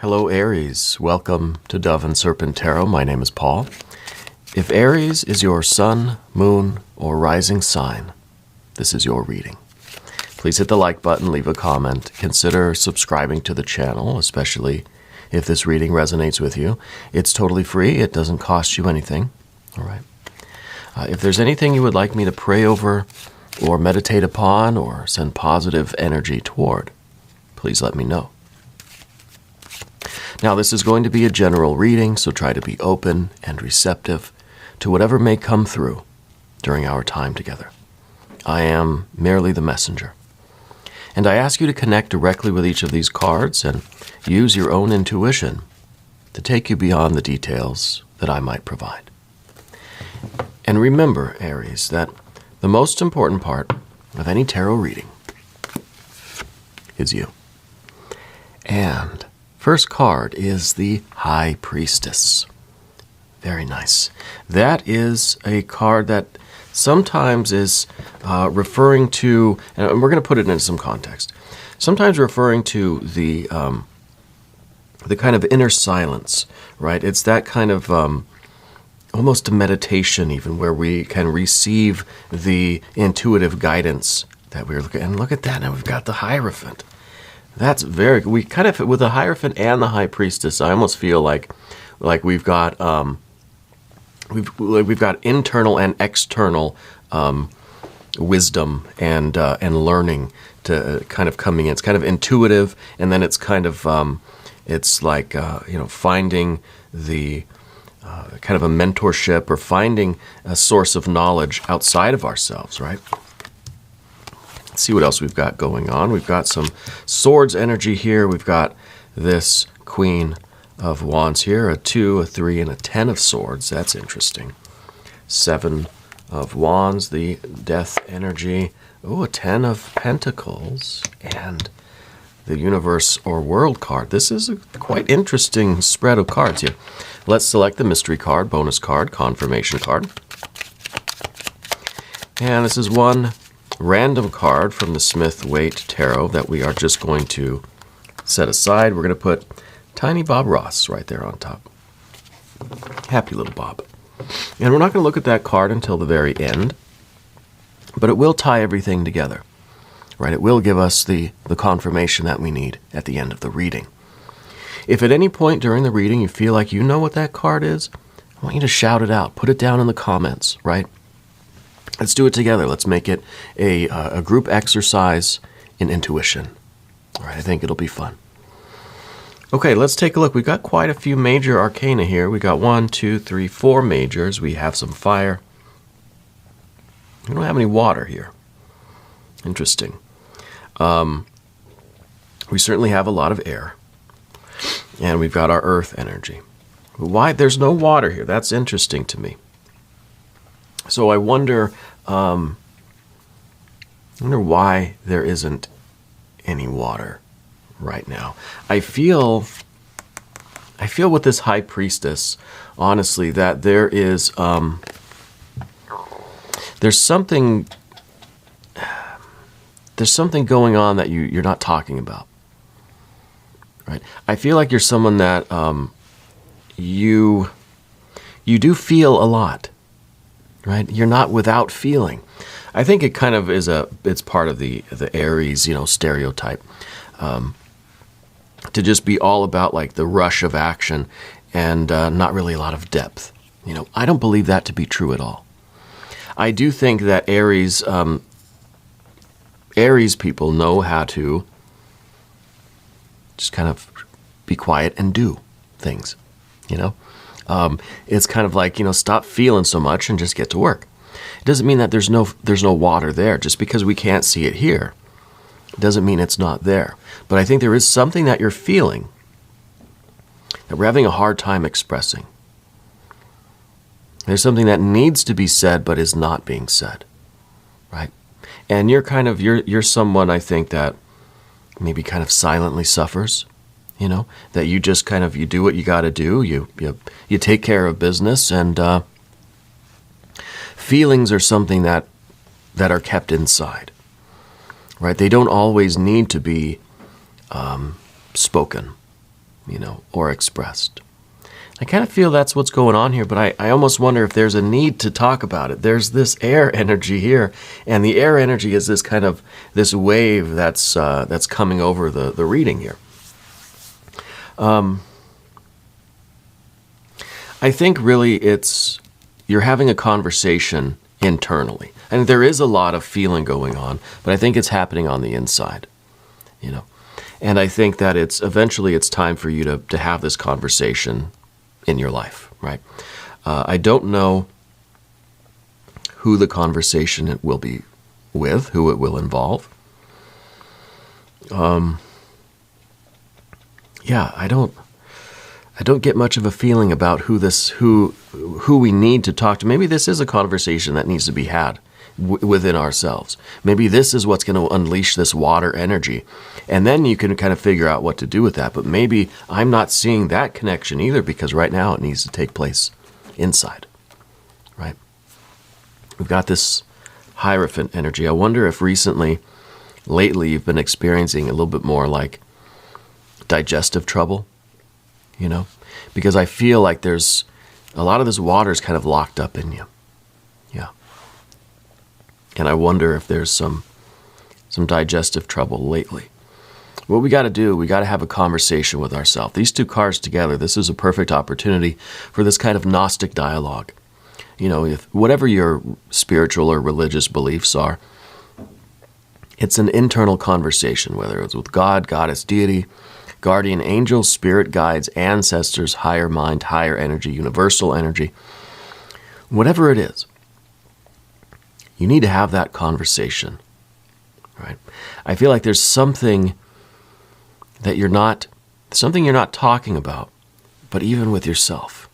Hello, Aries. Welcome to Dove and Serpent Tarot. My name is Paul. If Aries is your sun, moon, or rising sign, this is your reading. Please hit the like button, leave a comment. Consider subscribing to the channel, especially if this reading resonates with you. It's totally free. It doesn't cost you anything. All right. If there's anything you would like me to pray over or meditate upon or send positive energy toward, please let me know. Now, this is going to be a general reading, so try to be open and receptive to whatever may come through during our time together. I am merely the messenger. And I ask you to connect directly with each of these cards and use your own intuition to take you beyond the details that I might provide. And remember, Aries, that the most important part of any tarot reading is you. And first card is the High Priestess. Very nice. That is a card that sometimes is referring to, and we're going to put it into some context, sometimes referring to the kind of inner silence, right? It's that kind of almost a meditation even, where we can receive the intuitive guidance that we're looking at. And look at that, now we've got the Hierophant. That's we kind of, with the Hierophant and the High Priestess, I almost feel like we've got we've got internal and external wisdom and learning to kind of coming in. It's kind of intuitive, and then it's kind of it's like finding the kind of a mentorship or finding a source of knowledge outside of ourselves, right? Let's see what else we've got going on. We've got some swords energy here. We've got this Queen of Wands here, a 2, a 3, and a 10 of swords. That's interesting. 7 of Wands, the death energy. Oh, a 10 of Pentacles, and the Universe or World card. This is a quite interesting spread of cards here. Let's select the mystery card, bonus card, confirmation card. And this is one random card from the Smith-Waite Tarot that we are just going to set aside. We're going to put Tiny Bob Ross right there on top. Happy little Bob. And we're not going to look at that card until the very end, but it will tie everything together, right? It will give us the confirmation that we need at the end of the reading. If at any point during the reading you feel like you know what that card is, I want you to shout it out. Put it down in the comments, right? Let's do it together. Let's make it a group exercise in intuition. All right, I think it'll be fun. Okay, let's take a look. We've got quite a few major arcana here. We got 1, 2, 3, 4 majors. We have some fire. We don't have any water here. Interesting. We certainly have a lot of air. And we've got our earth energy. Why there's no water here? That's interesting to me. So I wonder why there isn't any water right now. I feel with this High Priestess, honestly, that there is there's something going on that you're not talking about. Right? I feel like you're someone that you do feel a lot. Right? You're not without feeling. I think it kind of is it's part of the Aries, stereotype. To just be all about like the rush of action and not really a lot of depth. I don't believe that to be true at all. I do think that Aries people know how to just kind of be quiet and do things, It's kind of like, stop feeling so much and just get to work. It doesn't mean that there's no water there. Just because we can't see it here doesn't mean it's not there. But I think there is something that you're feeling that we're having a hard time expressing. There's something that needs to be said but is not being said, right? And you're someone, I think, that maybe kind of silently suffers. That you just you do what you got to do. You take care of business, and feelings are something that are kept inside, right? They don't always need to be spoken, or expressed. I kind of feel that's what's going on here, but I almost wonder if there's a need to talk about it. There's this air energy here, and the air energy is this kind of this wave that's coming over the reading here. I think really you're having a conversation internally. And there is a lot of feeling going on, but I think it's happening on the inside, And I think that eventually it's time for you to have this conversation in your life, right? I don't know who the conversation it will be with, who it will involve. I don't get much of a feeling about who we need to talk to. Maybe this is a conversation that needs to be had within ourselves. Maybe this is what's going to unleash this water energy. And then you can kind of figure out what to do with that. But maybe I'm not seeing that connection either, because right now it needs to take place inside, right? We've got this Hierophant energy. I wonder if lately you've been experiencing a little bit more like digestive trouble, because I feel like there's a lot of this water is kind of locked up in you. Yeah. And I wonder if there's some digestive trouble lately. What we got to do, we got to have a conversation with ourselves. These two cards together, this is a perfect opportunity for this kind of Gnostic dialogue. If whatever your spiritual or religious beliefs are, it's an internal conversation, whether it's with God, goddess, deity, guardian angels, spirit guides, ancestors, higher mind, higher energy, universal energy. Whatever it is, you need to have that conversation, right? I feel like there's something you're not talking about, but even with yourself,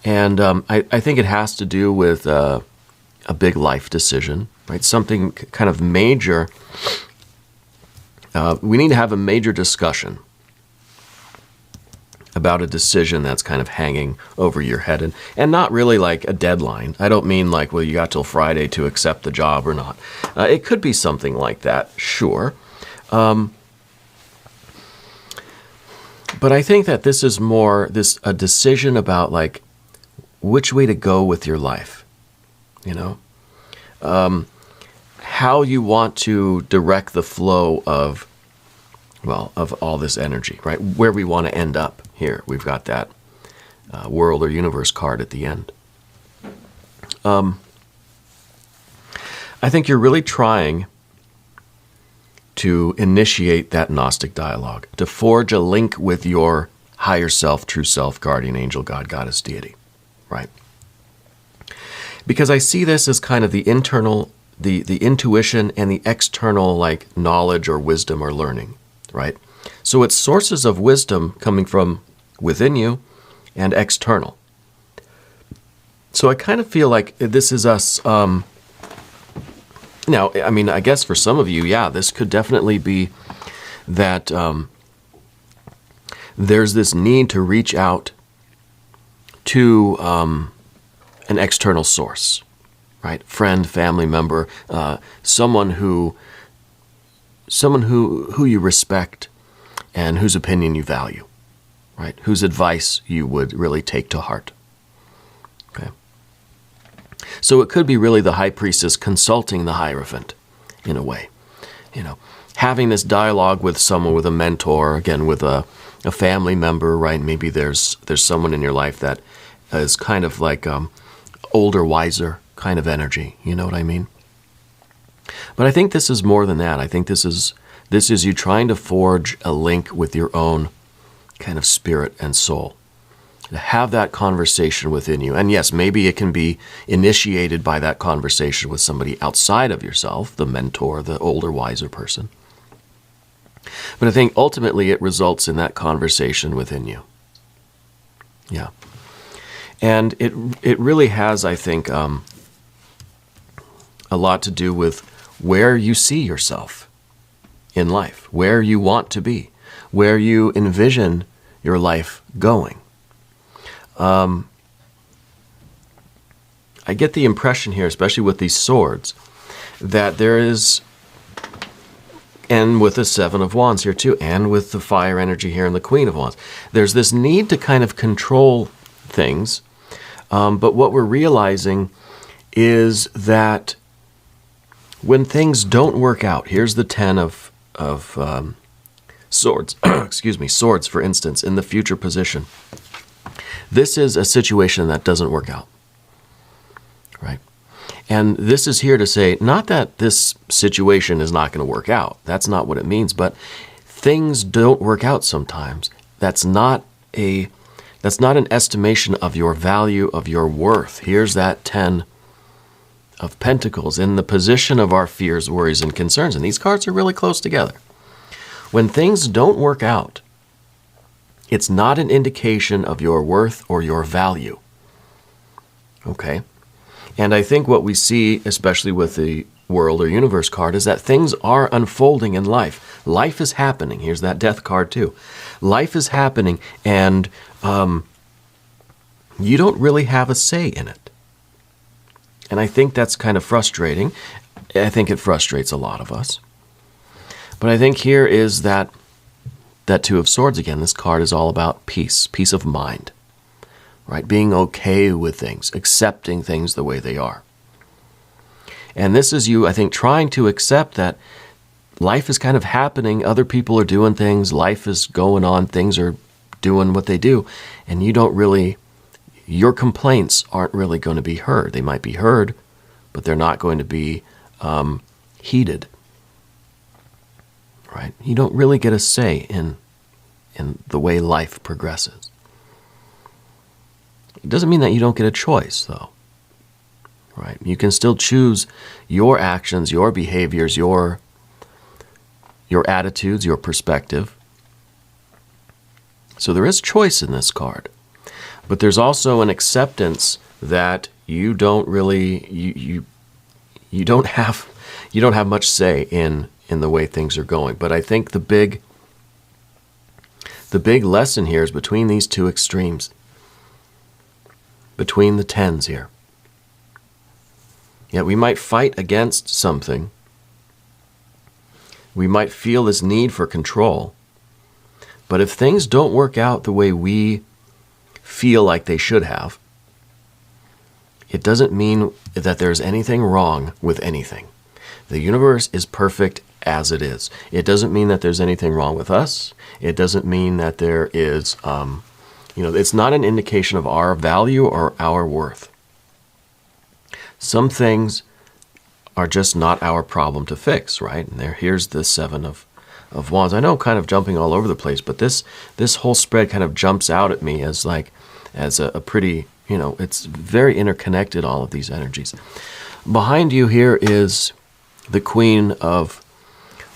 And I think it has to do with a big life decision, right? Something kind of major. We need to have a major discussion about a decision that's kind of hanging over your head, and not really like a deadline. I don't mean like, well, you got till Friday to accept the job or not. It could be something like that, sure. But I think that this is more a decision about like which way to go with your life, how you want to direct the flow of all this energy, right? Where we want to end up here. We've got that world or universe card at the end. I think you're really trying to initiate that Gnostic dialogue, to forge a link with your higher self, true self, guardian angel, God, goddess, deity, right? Because I see this as kind of the internal, the intuition and the external like knowledge or wisdom or learning, right? So it's sources of wisdom coming from within you and external. So I kind of feel like this is us. Now, I mean, I guess for some of you, this could definitely be that there's this need to reach out to an external source, right? Friend, family member, someone who you respect and whose opinion you value, right? Whose advice you would really take to heart. Okay. So it could be really the high priestess consulting the Hierophant in a way, having this dialogue with someone, with a mentor, again, with a family member, right? Maybe there's someone in your life that is kind of like older, wiser kind of energy. You know what I mean? But I think this is more than that. I think this is you trying to forge a link with your own kind of spirit and soul. To have that conversation within you. And yes, maybe it can be initiated by that conversation with somebody outside of yourself, the mentor, the older, wiser person. But I think ultimately it results in that conversation within you. Yeah. And it really has, I think, a lot to do with where you see yourself in life, where you want to be, where you envision your life going. I get the impression here, especially with these swords, that there is And with the Seven of Wands here too, and with the fire energy here and the Queen of Wands. There's this need to kind of control things, but what we're realizing is that when things don't work out, here's the Ten of Swords, excuse me, Swords, for instance, in the future position. This is a situation that doesn't work out, right? And this is here to say, not that this situation is not going to work out. That's not what it means, but things don't work out sometimes. That's not an estimation of your value, of your worth. Here's that Ten of Pentacles in the position of our fears, worries, and concerns. And these cards are really close together. When things don't work out, it's not an indication of your worth or your value. Okay? And I think what we see, especially with the World or Universe card, is that things are unfolding in life. Life is happening. Here's that Death card too. Life is happening, and you don't really have a say in it. And I think that's kind of frustrating. I think it frustrates a lot of us. But I think here is that Two of Swords again. This card is all about peace, peace of mind, right? Being okay with things, accepting things the way they are. And this is you, I think, trying to accept that life is kind of happening. Other people are doing things. Life is going on. Things are doing what they do. And you don't really, your complaints aren't really going to be heard. They might be heard, but they're not going to be heeded. Right? You don't really get a say in the way life progresses. It doesn't mean that you don't get a choice, though. Right? You can still choose your actions, your behaviors, your attitudes, your perspective. So there is choice in this card. But there's also an acceptance that you don't really you don't have much say in the way things are going. But I think the big lesson here is between these two extremes, between the tens here. Yet we might fight against something. We might feel this need for control. But if things don't work out the way we feel like they should have, it doesn't mean that there's anything wrong with anything. The universe is perfect as it is. It doesn't mean that there's anything wrong with us. It doesn't mean that there is, it's not an indication of our value or our worth. Some things are just not our problem to fix, right? And here's the Seven of Wands. I know I'm kind of jumping all over the place, but this whole spread kind of jumps out at me as a pretty, it's very interconnected, all of these energies. Behind you here is the Queen of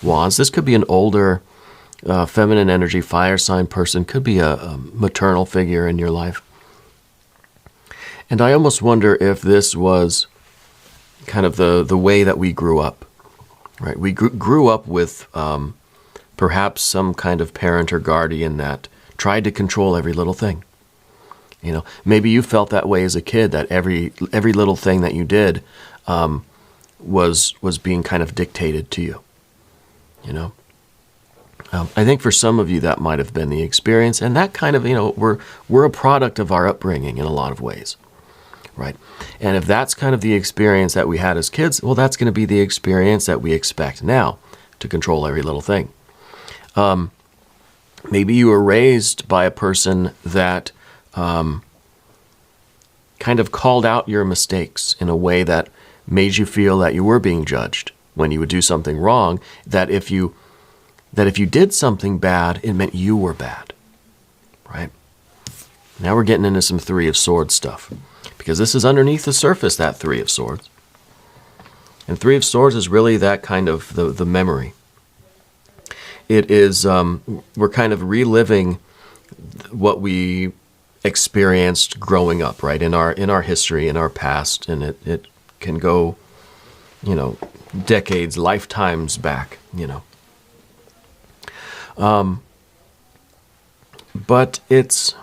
Wands. This could be an older feminine energy, fire sign person, could be a maternal figure in your life. And I almost wonder if this was kind of the way that we grew up, right? We grew up with perhaps some kind of parent or guardian that tried to control every little thing. Maybe you felt that way as a kid, that every little thing that you did was being kind of dictated to you. I think for some of you that might have been the experience, and that kind of, we're a product of our upbringing in a lot of ways, right? And if that's kind of the experience that we had as kids, well, that's going to be the experience that we expect now, to control every little thing. Maybe you were raised by a person that kind of called out your mistakes in a way that made you feel that you were being judged when you would do something wrong, that if you did something bad, it meant you were bad, right? Now we're getting into some Three of Swords stuff, because this is underneath the surface, that Three of Swords. And Three of Swords is really that kind of the memory. It is, we're kind of reliving what we experienced growing up, right? In our history, in our past, and it can go, decades, lifetimes back, But it's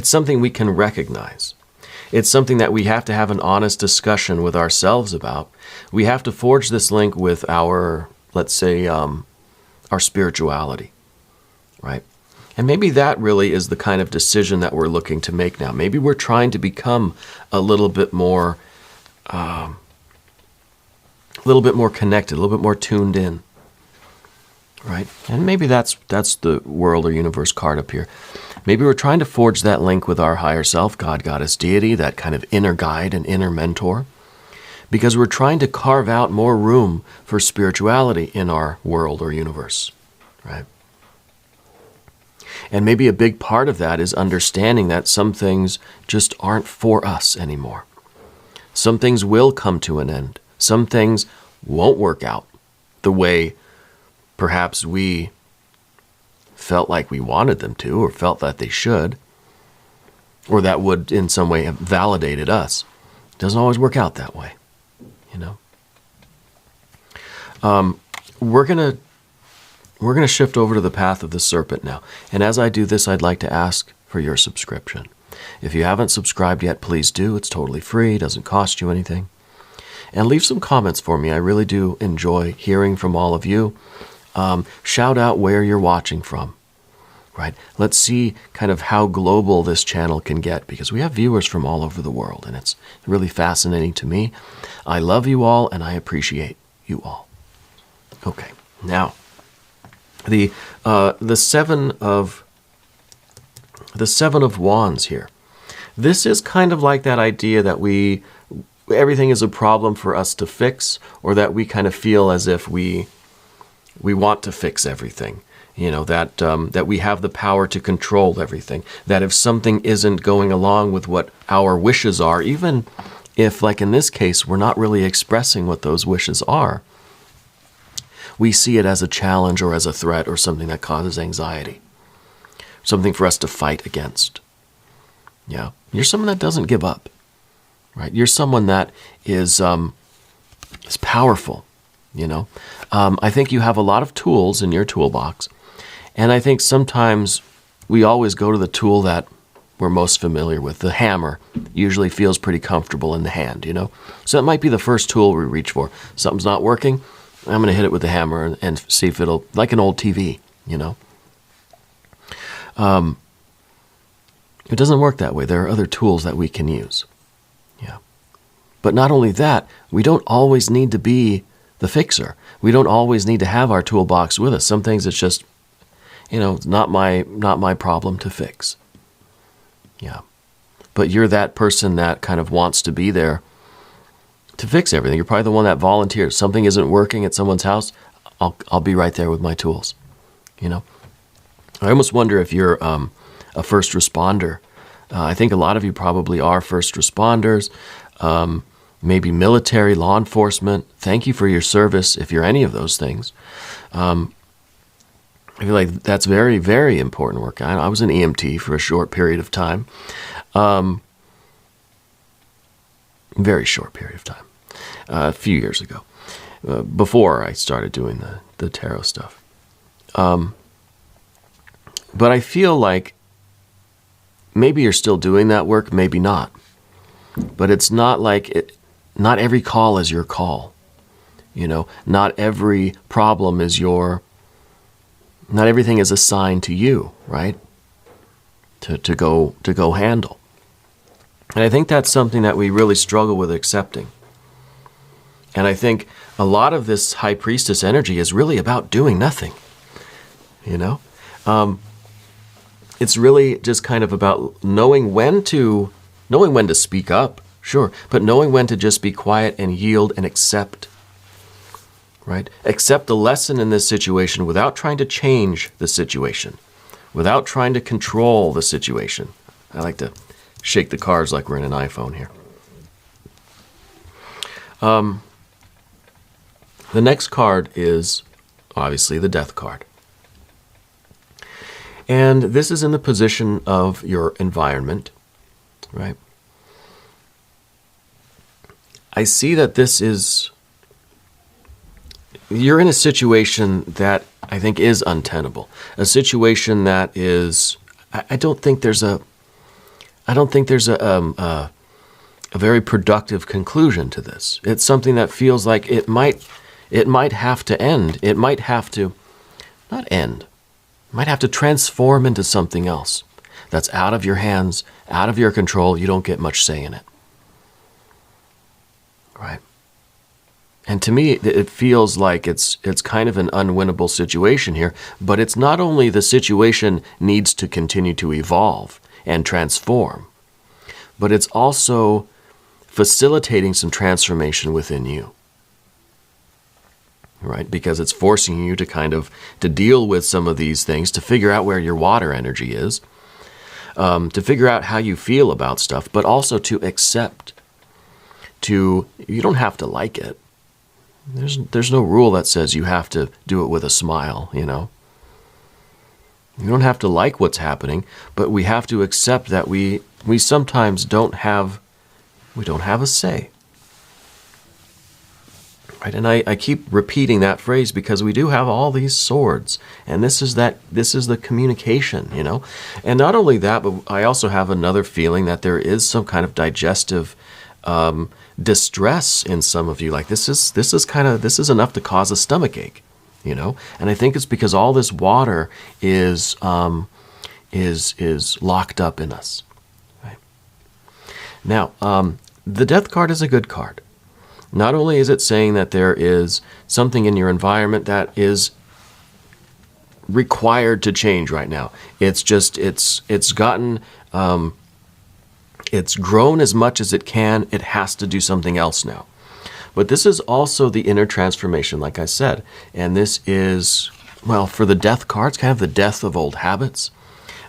something we can recognize. It's something that we have to have an honest discussion with ourselves about. We have to forge this link with our let's say, our spirituality, right? And maybe that really is the kind of decision that we're looking to make now. Maybe we're trying to become a little bit more connected, a little bit more tuned in, right? And maybe that's the world or universe card up here. Maybe we're trying to forge that link with our higher self, God, Goddess, deity, that kind of inner guide and inner mentor, because we're trying to carve out more room for spirituality in our world or universe, right? And maybe a big part of that is understanding that some things just aren't for us anymore. Some things will come to an end. Some things won't work out the way perhaps we felt like we wanted them to, or felt that they should, or that would in some way have validated us. It doesn't always work out that way, you know. We're gonna shift over to the path of the serpent now. And as I do this, I'd like to ask for your subscription. If you haven't subscribed yet, please do. It's totally free, doesn't cost you anything. And leave some comments for me. I really do enjoy hearing from all of you. Shout out where you're watching from, right? Let's see kind of how global this channel can get, because we have viewers from all over the world, and it's really fascinating to me. I love you all, and I appreciate you all. Okay, now the seven of wands here. This is kind of like that idea that everything is a problem for us to fix, or that we kind of feel as if we want to fix everything. You know, that we have the power to control everything. That if something isn't going along with what our wishes are, even if, like in this case, we're not really expressing what those wishes are, we see it as a challenge or as a threat or something that causes anxiety. Something for us to fight against. Yeah. You're someone that doesn't give up, right? You're someone that is powerful, you know. I think you have a lot of tools in your toolbox, and I think sometimes we always go to the tool that we're most familiar with. The hammer usually feels pretty comfortable in the hand, you know. So that might be the first tool we reach for. Something's not working, I'm going to hit it with the hammer and see if it'll, like an old TV, you know. It doesn't work that way. There are other tools that we can use. Yeah. But not only that, we don't always need to be the fixer. We don't always need to have our toolbox with us. Some things it's just, you know, not my problem to fix. Yeah. But you're that person that kind of wants to be there to fix everything. You're probably the one that volunteers. Something isn't working at someone's house, I'll be right there with my tools. You know. I almost wonder if you're a first responder. I think a lot of you probably are first responders, maybe military, law enforcement. Thank you for your service if you're any of those things. I feel like that's very, very important work. I was an EMT for a short period of time. Very short period of time. A few years ago. Before I started doing the tarot stuff. But I feel like maybe you're still doing that work, maybe not. But it's not like not every call is your call. You know, not every problem is not everything is assigned to you, right? To go handle. And I think that's something that we really struggle with accepting. And I think a lot of this high priestess energy is really about doing nothing. You know? It's really just kind of about knowing when to speak up, sure, but knowing when to just be quiet and yield and accept, right? Accept the lesson in this situation without trying to change the situation, without trying to control the situation. I like to shake the cards like we're in an iPhone here. The next card is obviously the Death card. And this is in the position of your environment, right? I see that you're in a situation that I think is untenable. A situation that is, I don't think there's a very productive conclusion to this. It's something that feels like it might It might have to end. It might have to, not end, it might have to transform into something else that's out of your hands, out of your control. You don't get much say in it. Right? And to me, it feels like it's kind of an unwinnable situation here, but it's not only the situation needs to continue to evolve and transform, but it's also facilitating some transformation within you. Right? Because it's forcing you to deal with some of these things, to figure out where your water energy is, to figure out how you feel about stuff, but also to accept. You don't have to like it. There's no rule that says you have to do it with a smile, You don't have to like what's happening, but we have to accept that we sometimes don't have a say. Right? And I keep repeating that phrase because we do have all these swords, and this is the communication, And not only that, but I also have another feeling that there is some kind of digestive distress in some of you. Like this is enough to cause a stomach ache, And I think it's because all this water is locked up in us. Right? Now, the Death card is a good card. Not only is it saying that there is something in your environment that is required to change right now. It's gotten, it's grown as much as it can. It has to do something else now. But this is also the inner transformation, like I said. And this is, well, for the Death card, it's kind of the death of old habits,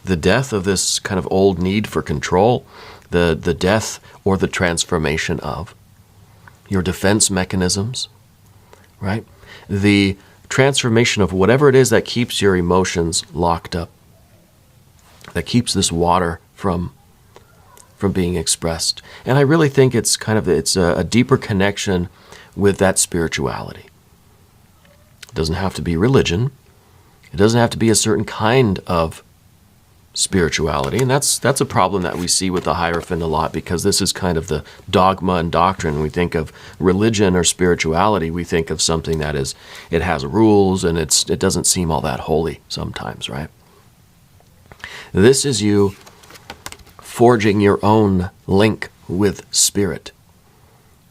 the death of this kind of old need for control, the death or the transformation of your defense mechanisms, right? The transformation of whatever it is that keeps your emotions locked up, that keeps this water from being expressed. And I really think it's a deeper connection with that spirituality. It doesn't have to be religion. It doesn't have to be a certain kind of spirituality. And that's a problem that we see with the Hierophant a lot, because this is kind of the dogma and doctrine. When we think of religion or spirituality, we think of something that it has rules and it doesn't seem all that holy sometimes, right? This is you forging your own link with spirit,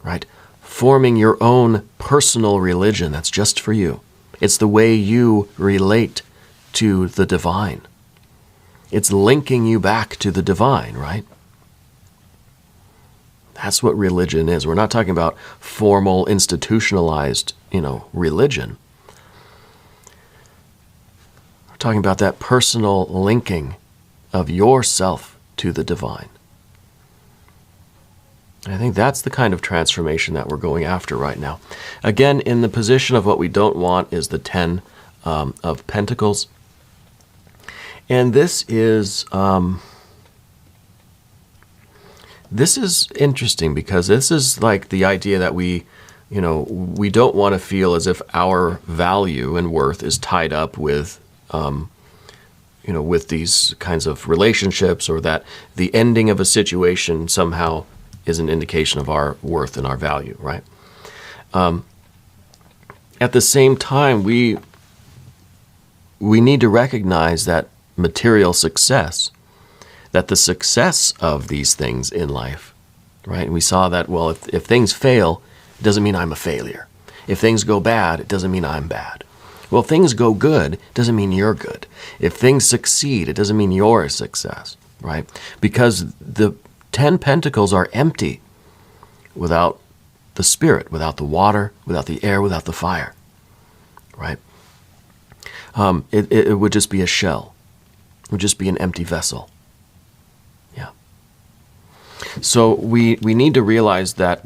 right? Forming your own personal religion that's just for you. It's the way you relate to the divine. It's linking you back to the divine, right? That's what religion is. We're not talking about formal, institutionalized, religion. We're talking about that personal linking of yourself to the divine. I think that's the kind of transformation that we're going after right now. Again, in the position of what we don't want is the 10 of Pentacles. And this is interesting, because this is like the idea that we don't want to feel as if our value and worth is tied up with, with these kinds of relationships, or that the ending of a situation somehow is an indication of our worth and our value, right? At the same time, we need to recognize that material success, that the success of these things in life, right? And we saw that, well, if things fail, it doesn't mean I'm a failure. If things go bad, it doesn't mean I'm bad. Well, if things go good, it doesn't mean you're good. If things succeed, it doesn't mean you're a success, right? Because the 10 Pentacles are empty without the spirit, without the water, without the air, without the fire, right? It would just be a shell. It would just be an empty vessel. Yeah. So we need to realize that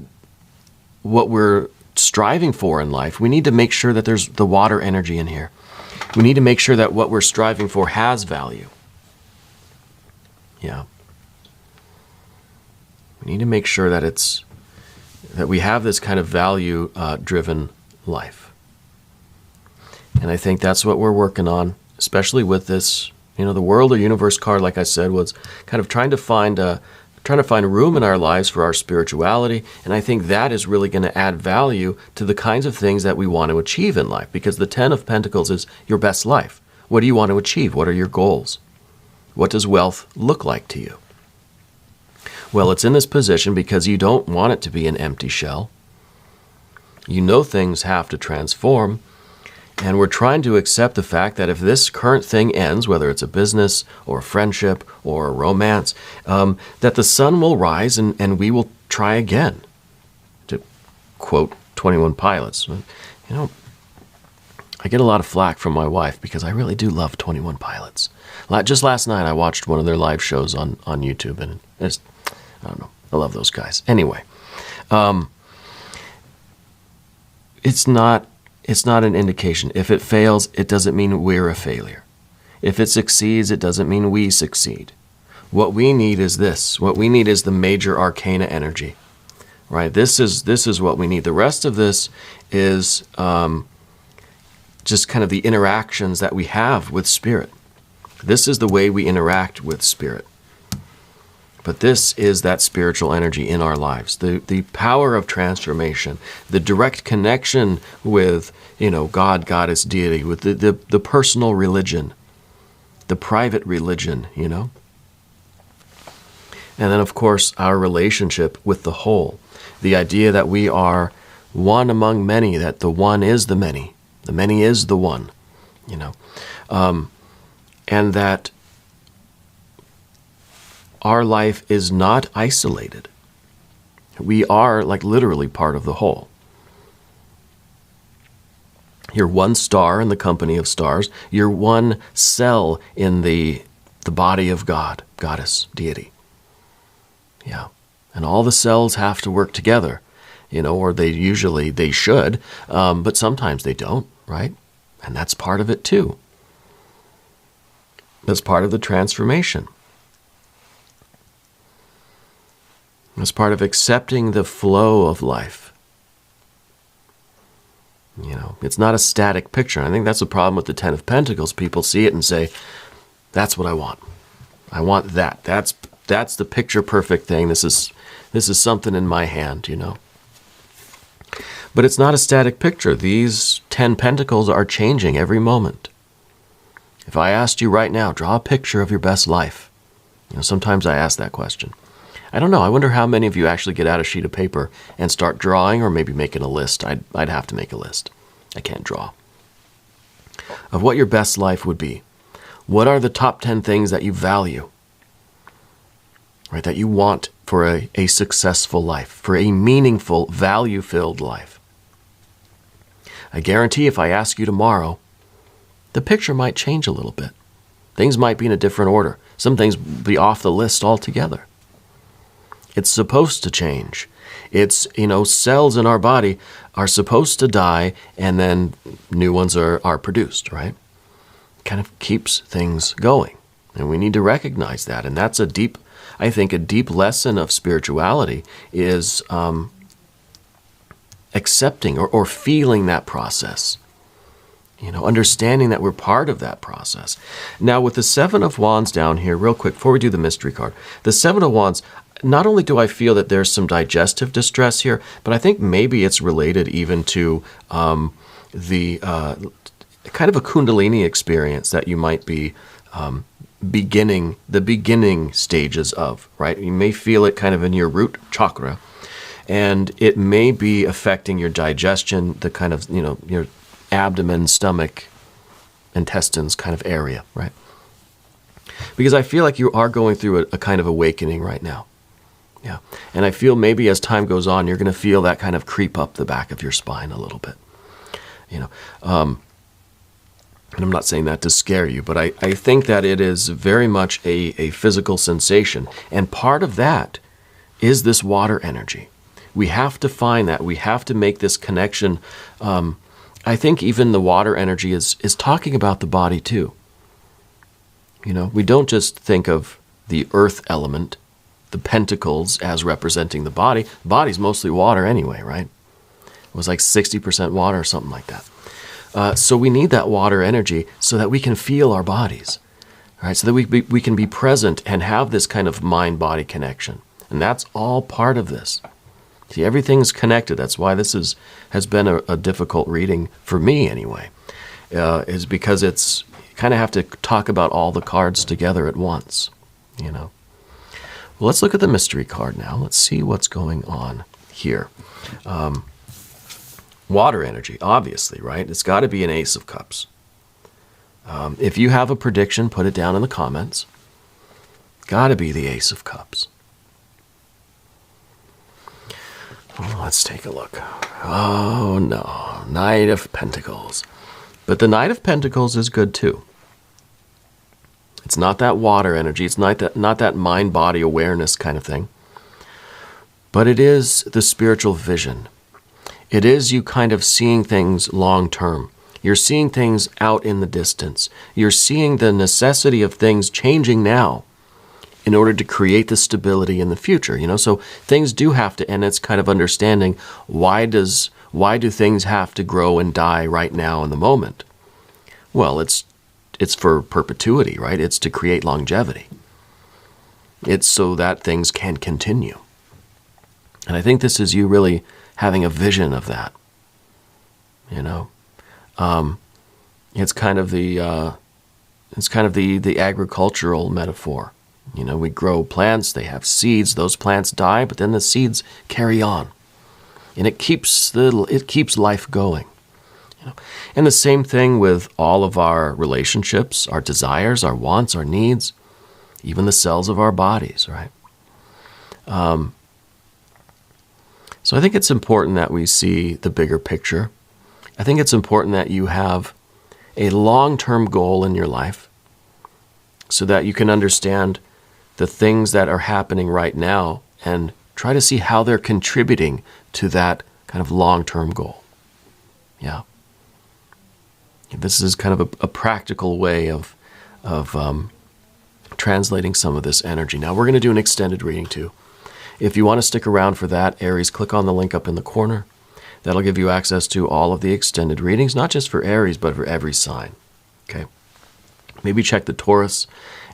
what we're striving for in life, we need to make sure that there's the water energy in here. We need to make sure that what we're striving for has value. Yeah. We need to make sure that that we have this kind of value driven life. And I think that's what we're working on, especially with this, the world or universe card, like I said, was kind of trying to find trying to find room in our lives for our spirituality. And I think that is really going to add value to the kinds of things that we want to achieve in life, because the Ten of Pentacles is your best life. What do you want to achieve? What are your goals? What does wealth look like to you? Well, it's in this position because you don't want it to be an empty shell. You know things have to transform, and we're trying to accept the fact that if this current thing ends, whether it's a business or a friendship or a romance, that the sun will rise and we will try again. To quote 21 Pilots. I get a lot of flack from my wife because I really do love 21 Pilots. Just last night I watched one of their live shows on YouTube, and I don't know, I love those guys. Anyway, it's not an indication. If it fails, it doesn't mean we're a failure. If it succeeds, it doesn't mean we succeed. What we need is this. What we need is the major arcana energy, right? This is what we need. The rest of this is just kind of the interactions that we have with spirit. This is the way we interact with spirit. But this is that spiritual energy in our lives, the power of transformation, the direct connection with, God, goddess, deity, with the personal religion, the private religion, And then, of course, our relationship with the whole, the idea that we are one among many, that the one is the many is the one, and that our life is not isolated. We are literally part of the whole. You're one star in the company of stars. You're one cell in the body of God, goddess, deity. Yeah. And all the cells have to work together, or they should, but sometimes they don't, right? And that's part of it too. That's part of the transformation. As part of accepting the flow of life. It's not a static picture. I think that's the problem with the Ten of Pentacles. People see it and say, that's what I want. I want that. That's the picture perfect thing. This is something in my hand, But it's not a static picture. These 10 pentacles are changing every moment. If I asked you right now, draw a picture of your best life. Sometimes I ask that question. I don't know. I wonder how many of you actually get out a sheet of paper and start drawing, or maybe making a list. I'd have to make a list. I can't draw. Of what your best life would be. What are the top 10 things that you value? Right, that you want for a successful life, for a meaningful, value-filled life. I guarantee if I ask you tomorrow, the picture might change a little bit. Things might be in a different order. Some things will be off the list altogether. It's supposed to change. It's, cells in our body are supposed to die, and then new ones are produced, right? Kind of keeps things going. And we need to recognize that. And that's a deep lesson of spirituality is accepting or feeling that process. Understanding that we're part of that process. Now, with the Seven of Wands down here, real quick, before we do the mystery card, the Seven of Wands, not only do I feel that there's some digestive distress here, but I think maybe it's related even to the kind of a Kundalini experience that you might be beginning stages of, right? You may feel it kind of in your root chakra, and it may be affecting your digestion, the kind of, your abdomen, stomach, intestines kind of area, right? Because I feel like you are going through a kind of awakening right now. Yeah. And I feel maybe as time goes on, you're going to feel that kind of creep up the back of your spine a little bit. And I'm not saying that to scare you, but I think that it is very much a physical sensation. And part of that is this water energy. We have to find that. We have to make this connection. I think even the water energy is talking about the body too. We don't just think of the earth element, the pentacles as representing the body. The body's mostly water anyway, right? It was like 60% water or something like that. So we need that water energy so that we can feel our bodies, right? So that we can be present and have this kind of mind-body connection. And that's all part of this. See, everything's connected. That's why this has been a difficult reading, for me anyway, is because it's you kind of have to talk about all the cards together at once, you know. Well, let's look at the mystery card now. Let's see what's going on here. Water energy, obviously, right? It's got to be an Ace of Cups. If you have a prediction, put it down in the comments. Got to be the Ace of Cups. Oh, let's take a look. Oh, no. Knight of Pentacles. But the Knight of Pentacles is good, too. It's not that water energy. It's not that mind-body awareness kind of thing. But it is the spiritual vision. It is you kind of seeing things long-term. You're seeing things out in the distance. You're seeing the necessity of things changing now in order to create the stability in the future, you know? So things do have to, and it's kind of understanding why do things have to grow and die right now in the moment? Well, it's for perpetuity, right? It's to create longevity. It's so that things can continue. And I think this is you really having a vision of that, you know? It's kind of the agricultural metaphor. You know, we grow plants, they have seeds, those plants die, but then the seeds carry on. And it keeps life going. You know? And the same thing with all of our relationships, our desires, our wants, our needs, even the cells of our bodies, right? So I think it's important that we see the bigger picture. I think it's important that you have a long-term goal in your life so that you can understand the things that are happening right now and try to see how they're contributing to that kind of long-term goal. Yeah. This is kind of a practical way of translating some of this energy. Now, we're going to do an extended reading too. If you want to stick around for that, Aries, click on the link up in the corner. That'll give you access to all of the extended readings, not just for Aries, but for every sign. Okay? Maybe check the Taurus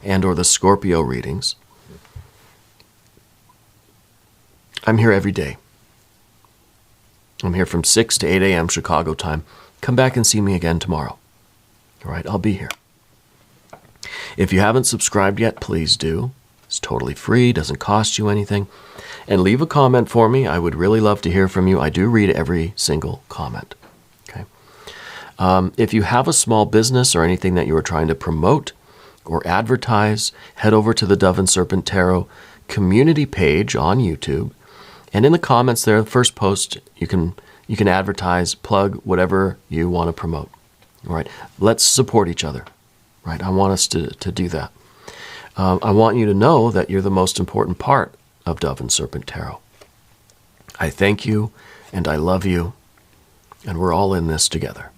and or the Scorpio readings. I'm here every day. I'm here from 6 to 8 a.m. Chicago time. Come back and see me again tomorrow. All right, I'll be here. If you haven't subscribed yet, please do. It's totally free, doesn't cost you anything. And leave a comment for me. I would really love to hear from you. I do read every single comment. Okay. If you have a small business or anything that you are trying to promote or advertise, head over to the Dove and Serpent Tarot community page on YouTube. And in the comments there, the first post, you can advertise, plug whatever you want to promote. All right. Let's support each other. Right. I want us to do that. I want you to know that you're the most important part of Dove and Serpent Tarot. I thank you, and I love you, and we're all in this together.